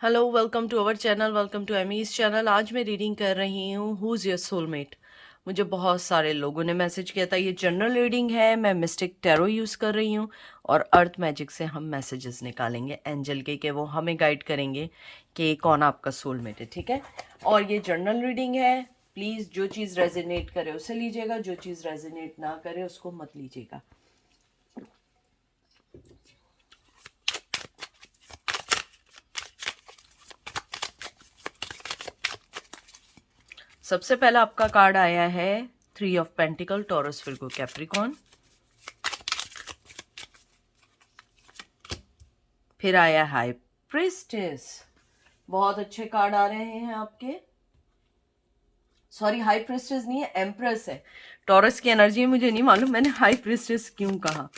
Hello, welcome to our channel, welcome to Amy's channel. आज मैं reading कर रही हूँ हु इज़ योर सोलमेट। मुझे बहुत सारे लोगों ने मैसेज किया था। ये जनरल रीडिंग है। मैं मिस्टिक टैरो यूज़ कर रही हूँ और अर्थ मैजिक से हम मैसेजेस निकालेंगे एंजल के वो हमें गाइड करेंगे कि कौन आपका सोलमेट है। ठीक है, और ये जनरल रीडिंग है। प्लीज़ जो चीज़ रेजोनेट करे उसे लीजिएगा, जो चीज़ रेजोनेट ना करे उसको मत लीजिएगा। सबसे पहला आपका कार्ड आया है 3 of pentacle, taurus, Virgo, Capricorn. फिर आया हाई प्रिस्टेस। बहुत अच्छे कार्ड आ रहे हैं आपके। सॉरी, हाई प्रिस्टेस नहीं है, एम्प्रेस है। टॉरस की एनर्जी मुझे नहीं मालूम मैंने हाई प्रिस्टेस क्यों कहा।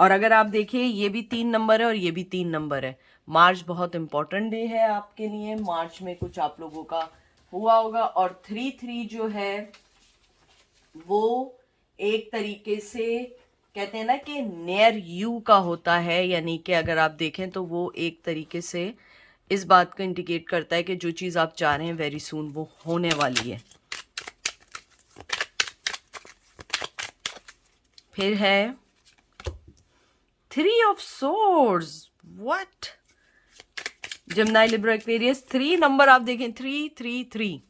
और अगर आप देखिए ये भी 3 नंबर है और ये भी 3 नंबर है। मार्च बहुत इंपॉर्टेंट डे है आपके लिए। मार्च में कुछ आप लोगों का हुआ होगा। और 3-3 जो है वो एक तरीके से कहते हैं ना कि नियर यू का होता है, यानी कि अगर आप देखें तो वो एक तरीके से इस बात को इंडिकेट करता है कि जो चीज़ आप चाह रहे हैं वेरी सून वो होने वाली है। फिर है 3 of swords. What? Gemini, Libra, Aquarius. 3 number आप देखें, 3-3-3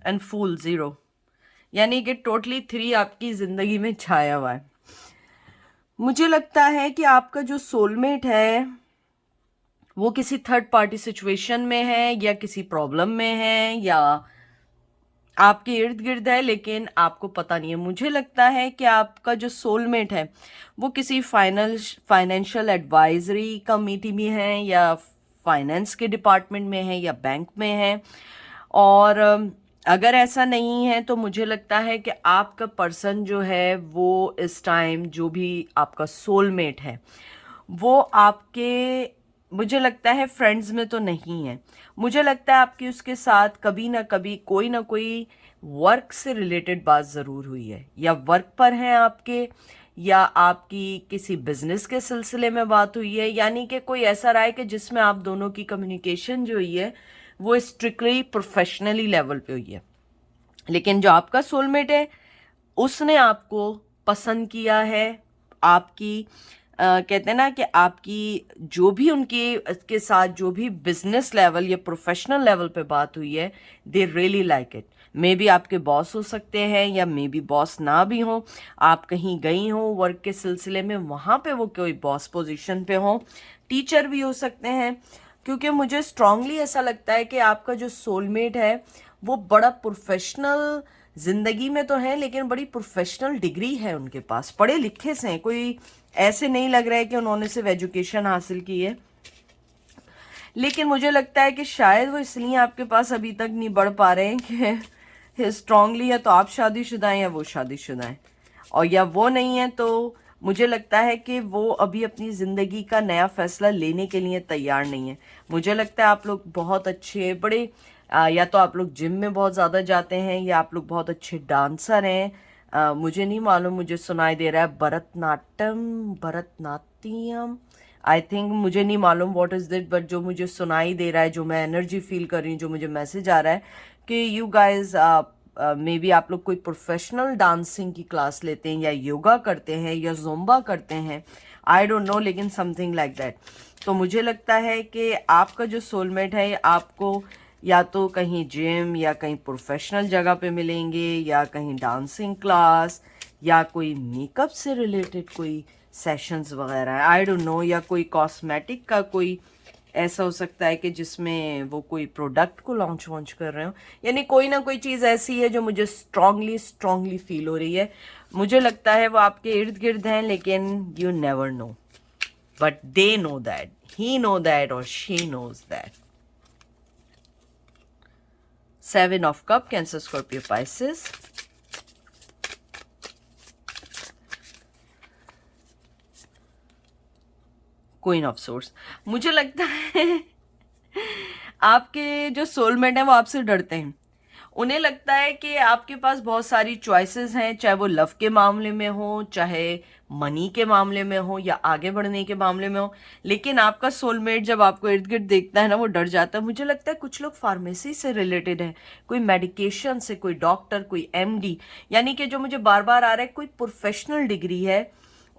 एंड फूल 0, यानी कि टोटली 3 आपकी जिंदगी में छाया हुआ है। मुझे लगता है कि आपका जो सोलमेट है वो किसी थर्ड पार्टी सिचुएशन में है, या किसी प्रॉब्लम में है, या आपके इर्द गिर्द है लेकिन आपको पता नहीं है। मुझे लगता है कि आपका जो सोलमेट है वो किसी फाइनेंशियल एडवाइजरी कमिटी में है, या फाइनेंस के डिपार्टमेंट में है, या बैंक में है। और अगर ऐसा नहीं है तो मुझे लगता है कि आपका पर्सन जो है वो इस टाइम, जो भी आपका सोलमेट है वो आपके, मुझे लगता है फ्रेंड्स में तो नहीं है। मुझे लगता है आपकी उसके साथ कभी ना कभी कोई ना कोई वर्क से रिलेटेड बात ज़रूर हुई है, या वर्क पर हैं आपके, या आपकी किसी बिजनेस के सिलसिले में बात हुई है। यानी कि कोई ऐसा रहा है कि जिसमें आप दोनों की कम्युनिकेशन जो हुई है वो स्ट्रिक्टली प्रोफेशनली लेवल पे हुई है। लेकिन जो आपका सोलमेट है उसने आपको पसंद किया है। आपकी कहते हैं ना कि आपकी जो भी उनके के साथ जो भी बिजनेस लेवल या प्रोफेशनल लेवल पे बात हुई है, they really like it. May be आपके बॉस हो सकते हैं, या मे बी बॉस ना भी हो। आप कहीं गई हो वर्क के सिलसिले में, वहाँ पे वो कोई बॉस पोजीशन पे हो। टीचर भी हो सकते हैं, क्योंकि मुझे स्ट्रांगली ऐसा लगता है कि आपका जो सोलमेट है वो बड़ा प्रोफेशनल जिंदगी में तो है, लेकिन बड़ी प्रोफेशनल डिग्री है उनके पास, पढ़े लिखे से हैं। कोई ऐसे नहीं लग रहा है कि उन्होंने सिर्फ एजुकेशन हासिल की है। लेकिन मुझे लगता है कि शायद वो इसलिए आपके पास अभी तक नहीं बढ़ पा रहे हैं कि स्ट्रांगली या तो आप शादीशुदा हैं या वो शादीशुदा हैं, और या वो नहीं है तो मुझे लगता है कि वो अभी अपनी ज़िंदगी का नया फैसला लेने के लिए तैयार नहीं है। मुझे लगता है आप लोग बहुत अच्छे बड़े या तो आप लोग जिम में बहुत ज़्यादा जाते हैं, या आप लोग बहुत अच्छे डांसर हैं। मुझे नहीं मालूम, मुझे सुनाई दे रहा है भरतनाट्यम। आई थिंक, मुझे नहीं मालूम व्हाट इज़ दिट, बट जो मुझे सुनाई दे रहा है, जो मैं एनर्जी फील कर रही हूँ, जो मुझे मैसेज आ रहा है कि यू गाइज मे बी आप लोग कोई प्रोफेशनल डांसिंग की क्लास लेते हैं, या योगा करते हैं, या ज़ुम्बा करते हैं। आई डोंट नो, लेकिन समथिंग लाइक दैट। तो मुझे लगता है कि आपका जो सोलमेट है आपको या तो कहीं जिम या कहीं प्रोफेशनल जगह पे मिलेंगे, या कहीं डांसिंग क्लास, या कोई मेकअप से रिलेटेड कोई सेशंस वगैरह, आई डोंट नो, या कोई कॉस्मेटिक का कोई ऐसा हो सकता है कि जिसमें वो कोई प्रोडक्ट को लॉन्च वॉन्च कर रहे हो। यानी कोई ना कोई चीज़ ऐसी है जो मुझे स्ट्रांगली स्ट्रांगली फील हो रही है। मुझे लगता है वो आपके इर्द गिर्द हैं, लेकिन you never know, but they know that, he know that, और she knows that. 7 of cup, cancer, Scorpio, Pisces. Queen of swords. मुझे लगता है आपके जो सोलमेट है वो आपसे डरते हैं, उन्हें लगता है कि आपके पास बहुत सारी चॉइसेस हैं, चाहे वो लव के मामले में हो, चाहे मनी के मामले में हो, या आगे बढ़ने के मामले में हो। लेकिन आपका सोलमेट जब आपको इर्द गिर्द देखता है ना, वो डर जाता है। मुझे लगता है कुछ लोग फार्मेसी से रिलेटेड है, कोई मेडिकेशन से, कोई डॉक्टर, कोई एमडी, यानी कि जो मुझे बार बार आ रहा है कोई प्रोफेशनल डिग्री है।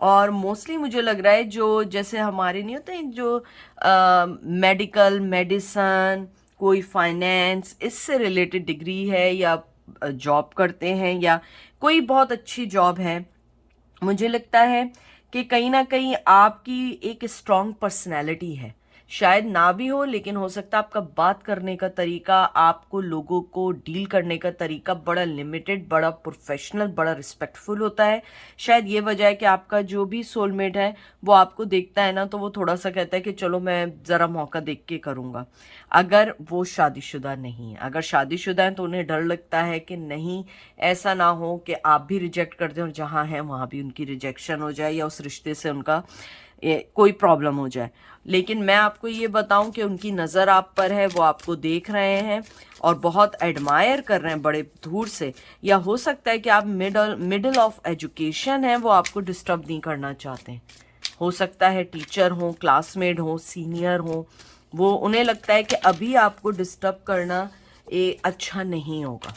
और मोस्टली मुझे लग रहा है जो जैसे हमारे नहीं होते जो मेडिकल, मेडिसन, कोई फाइनेंस, इससे रिलेटेड डिग्री है, या जॉब करते हैं, या कोई बहुत अच्छी जॉब है। मुझे लगता है कि कहीं ना कहीं आपकी एक स्ट्रॉन्ग पर्सनैलिटी है, शायद ना भी हो, लेकिन हो सकता है आपका बात करने का तरीका, आपको लोगों को डील करने का तरीका बड़ा लिमिटेड, बड़ा प्रोफेशनल, बड़ा रिस्पेक्टफुल होता है। शायद ये वजह है कि आपका जो भी सोलमेट है वो आपको देखता है ना, तो वो थोड़ा सा कहता है कि चलो मैं ज़रा मौका देख के करूँगा। अगर वो शादीशुदा नहीं है, अगर शादीशुदा है तो उन्हें डर लगता है कि नहीं, ऐसा ना हो कि आप भी रिजेक्ट कर दें और जहाँ है वहाँ भी उनकी रिजेक्शन हो जाए, या उस रिश्ते से उनका कोई प्रॉब्लम हो जाए। लेकिन मैं आपको ये बताऊं कि उनकी नज़र आप पर है, वो आपको देख रहे हैं और बहुत एडमायर कर रहे हैं बड़े दूर से। या हो सकता है कि आप मिडल ऑफ एजुकेशन है, वो आपको डिस्टर्ब नहीं करना चाहते। हो सकता है टीचर हो, क्लासमेट हो, सीनियर हो, वो उन्हें लगता है कि अभी आपको डिस्टर्ब करना अच्छा नहीं होगा।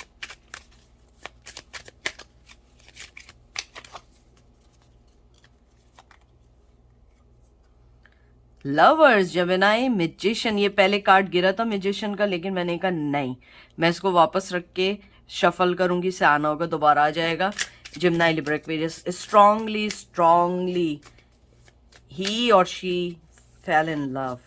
लवर्स, जेमिनी, मैजिशियन, ये पहले कार्ड गिरा था मैजिशियन का, लेकिन मैंने कहा नहीं, मैं इसको वापस रख के शफल करूंगी, से आना होगा दोबारा आ जाएगा। जेमिनी, लिब्रा, एक्वेरियस, स्ट्रांगली ही और शी फेल इन लव,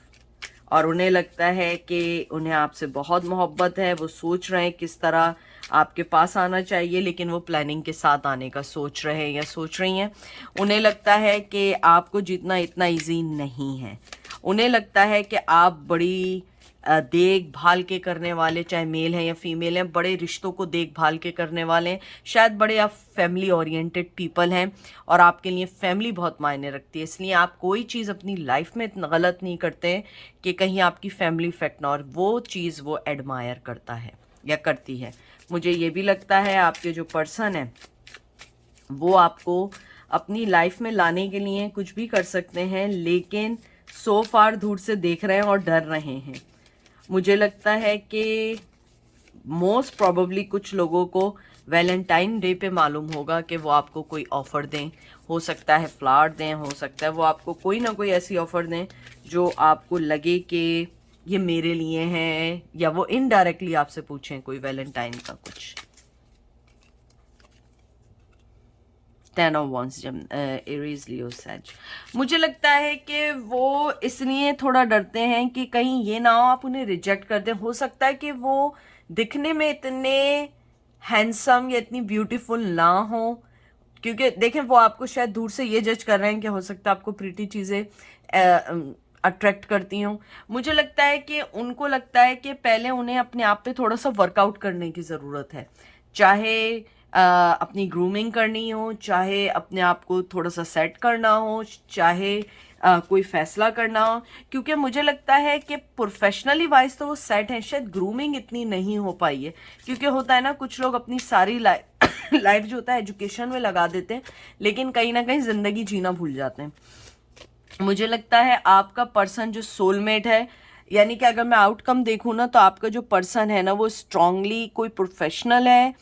और उन्हें लगता है कि उन्हें आपसे बहुत मोहब्बत है। वो सोच रहे हैं किस तरह आपके पास आना चाहिए, लेकिन वो प्लानिंग के साथ आने का सोच रहे हैं या सोच रही हैं। उन्हें लगता है कि आपको जीतना इतना इजी नहीं है। उन्हें लगता है कि आप बड़ी देखभाल के करने वाले, चाहे मेल हैं या फीमेल हैं, बड़े रिश्तों को देखभाल के करने वाले हैं। शायद बड़े आप फैमिली ओरिएंटेड पीपल हैं और आपके लिए फैमिली बहुत मायने रखती है, इसलिए आप कोई चीज़ अपनी लाइफ में इतना गलत नहीं करते कि कहीं आपकी फैमिली इफेक्ट ना, और वो चीज़ वो एडमायर करता है या करती है। मुझे ये भी लगता है आपके जो पर्सन है वो आपको अपनी लाइफ में लाने के लिए कुछ भी कर सकते हैं, लेकिन सो फार दूर से देख रहे हैं और डर रहे हैं। मुझे लगता है कि मोस्ट प्रोबेबली कुछ लोगों को वैलेंटाइन डे पे मालूम होगा कि वो आपको कोई ऑफ़र दें, हो सकता है फ्लावर दें, हो सकता है वो आपको कोई ना कोई ऐसी ऑफ़र दें जो आपको लगे कि ये मेरे लिए हैं, या वो इनडायरेक्टली आपसे पूछें कोई वैलेंटाइन का कुछ। 10 ऑफ वॉन्स, एरीज, लियो, सैज। मुझे लगता है कि वो इसलिए थोड़ा डरते हैं कि कहीं ये ना हो आप उन्हें रिजेक्ट कर दें। हो सकता है कि वो दिखने में इतने हैंडसम या इतनी ब्यूटीफुल ना हो, क्योंकि देखें वो आपको शायद दूर से ये जज कर रहे हैं कि हो सकता है आपको प्रीटी चीज़ें अट्रैक्ट करती हूँ। मुझे लगता है कि उनको लगता है कि पहले उन्हें अपने आप पे थोड़ा सा वर्कआउट करने की ज़रूरत है, चाहे अपनी ग्रूमिंग करनी हो, चाहे अपने आप को थोड़ा सा सेट करना हो, चाहे कोई फैसला करना हो। क्योंकि मुझे लगता है कि प्रोफेशनली वाइज तो वो सेट हैं, शायद ग्रूमिंग इतनी नहीं हो पाई है, क्योंकि होता है ना कुछ लोग अपनी सारी लाइफ जो होता है एजुकेशन में लगा देते हैं, लेकिन कहीं ना कहीं ज़िंदगी जीना भूल जाते हैं। मुझे लगता है आपका पर्सन जो सोलमेट है, यानी कि अगर मैं आउटकम देखूँ ना, तो आपका जो पर्सन है ना वो स्ट्रांगली कोई प्रोफेशनल है,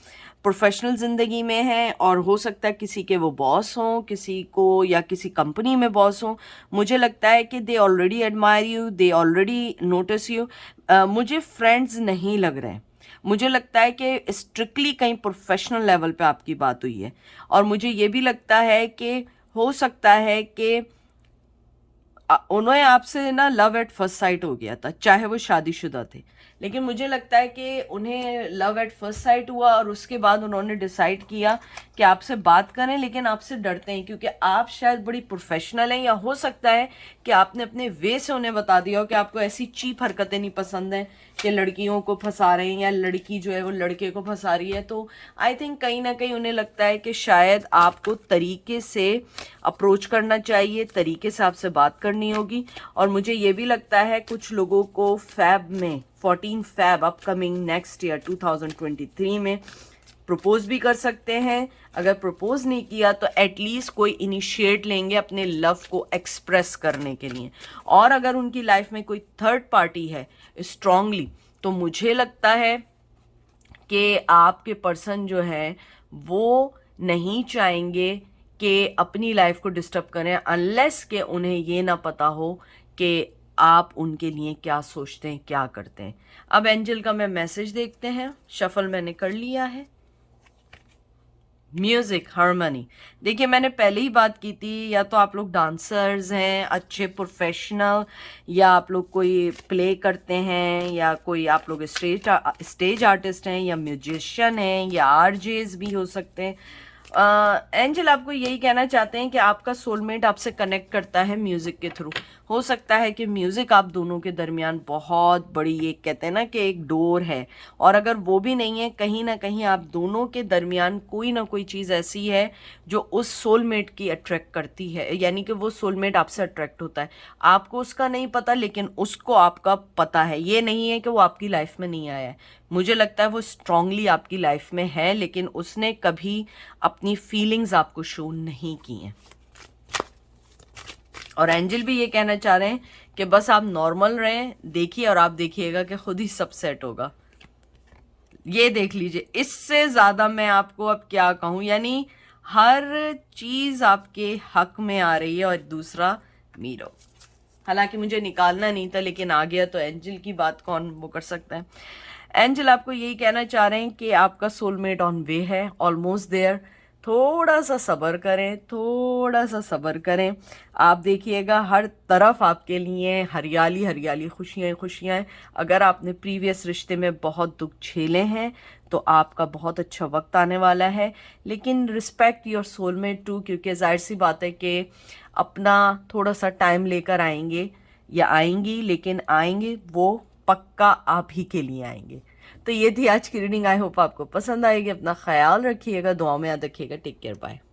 प्रोफेशनल ज़िंदगी में है, और हो सकता है किसी के वो बॉस हों, किसी को या किसी कंपनी में बॉस हों। मुझे लगता है कि they already admire you, they already notice you. मुझे फ्रेंड्स नहीं लग रहे हैं, मुझे लगता है कि स्ट्रिक्टली कहीं प्रोफेशनल लेवल पे आपकी बात हुई है। और मुझे ये भी लगता है कि हो सकता है कि उन्हें आपसे ना लव एट फर्स्ट साइट हो गया था, चाहे वो शादीशुदा थे। लेकिन मुझे लगता है कि उन्हें लव एट फर्स्ट साइट हुआ और उसके बाद उन्होंने डिसाइड किया कि आपसे बात करें, लेकिन आपसे डरते हैं क्योंकि आप शायद बड़ी प्रोफेशनल हैं, या हो सकता है कि आपने अपने वे से उन्हें बता दिया हो कि आपको ऐसी चीप हरकतें नहीं पसंद हैं कि लड़कियों को फंसा रहे हैं या लड़की जो है वो लड़के को फंसा रही है। तो आई थिंक कहीं ना कहीं उन्हें लगता है कि शायद आपको तरीके से अप्रोच करना चाहिए, तरीके से आपसे बात करनी होगी। और मुझे ये भी लगता है कुछ लोगों को फैब में 14 फैब अपकमिंग नेक्स्ट ईयर 2023 में प्रपोज भी कर सकते हैं। अगर प्रपोज नहीं किया तो एटलीस्ट कोई इनिशिएट लेंगे अपने लव को एक्सप्रेस करने के लिए। और अगर उनकी लाइफ में कोई थर्ड पार्टी है स्ट्रांगली, तो मुझे लगता है कि आपके पर्सन जो है वो नहीं चाहेंगे कि अपनी लाइफ को डिस्टर्ब करें, अनलेस कि उन्हें ये ना पता हो कि आप उनके लिए क्या सोचते हैं, क्या करते हैं। अब एंजल का मैं मैसेज देखते हैं, शफल मैंने कर लिया है। म्यूजिक हारमोनी, देखिए मैंने पहले ही बात की थी, या तो आप लोग डांसर्स हैं अच्छे प्रोफेशनल, या आप लोग कोई प्ले करते हैं, या कोई आप लोग स्टेज आर्टिस्ट हैं, या म्यूजिशियन हैं, या आरजेस भी हो सकते हैं। एंजल आपको यही कहना चाहते हैं कि आपका सोलमेट आपसे कनेक्ट करता है म्यूज़िक के थ्रू। हो सकता है कि म्यूज़िक आप दोनों के दरमियान बहुत बड़ी, एक कहते हैं ना कि एक डोर है, और अगर वो भी नहीं है, कहीं ना कहीं आप दोनों के दरमियान कोई ना कोई चीज़ ऐसी है जो उस सोलमेट की अट्रैक्ट करती है, यानी कि वो सोलमेट आपसे अट्रैक्ट होता है। आपको उसका नहीं पता, लेकिन उसको आपका पता है। ये नहीं है कि वो आपकी लाइफ में नहीं आया है, मुझे लगता है वो स्ट्रांगली आपकी लाइफ में है, लेकिन उसने कभी अपनी फीलिंग्स आपको शो नहीं की हैं। और एंजल भी ये कहना चाह रहे हैं कि बस आप नॉर्मल रहें, देखिए और आप देखिएगा कि खुद ही सब सेट होगा। ये देख लीजिए, इससे ज़्यादा मैं आपको अब क्या कहूँ, यानी हर चीज़ आपके हक में आ रही है। और दूसरा मीरो, हालांकि मुझे निकालना नहीं था, लेकिन आ गया, तो एंजल की बात कौन वो कर सकता है। एंजल आपको यही कहना चाह रहे हैं कि आपका सोलमेट ऑन वे है, ऑलमोस्ट देयर। थोड़ा सा सब्र करें, थोड़ा सा सब्र करें। आप देखिएगा हर तरफ आपके लिए हरियाली हरियाली, खुशियाँ खुशियाँ हैं। अगर आपने प्रीवियस रिश्ते में बहुत दुख झेले हैं तो आपका बहुत अच्छा वक्त आने वाला है। लेकिन रिस्पेक्ट योर सोलमेट टू, क्योंकि जाहिर सी बात है कि अपना थोड़ा सा टाइम लेकर आएंगे या आएंगी, लेकिन आएंगे वो पक्का आप ही के लिए आएंगे। तो ये थी आज की रीडिंग। आई होप आपको पसंद आएगी। अपना ख्याल रखिएगा, दुआ में याद रखिएगा। Take care, bye.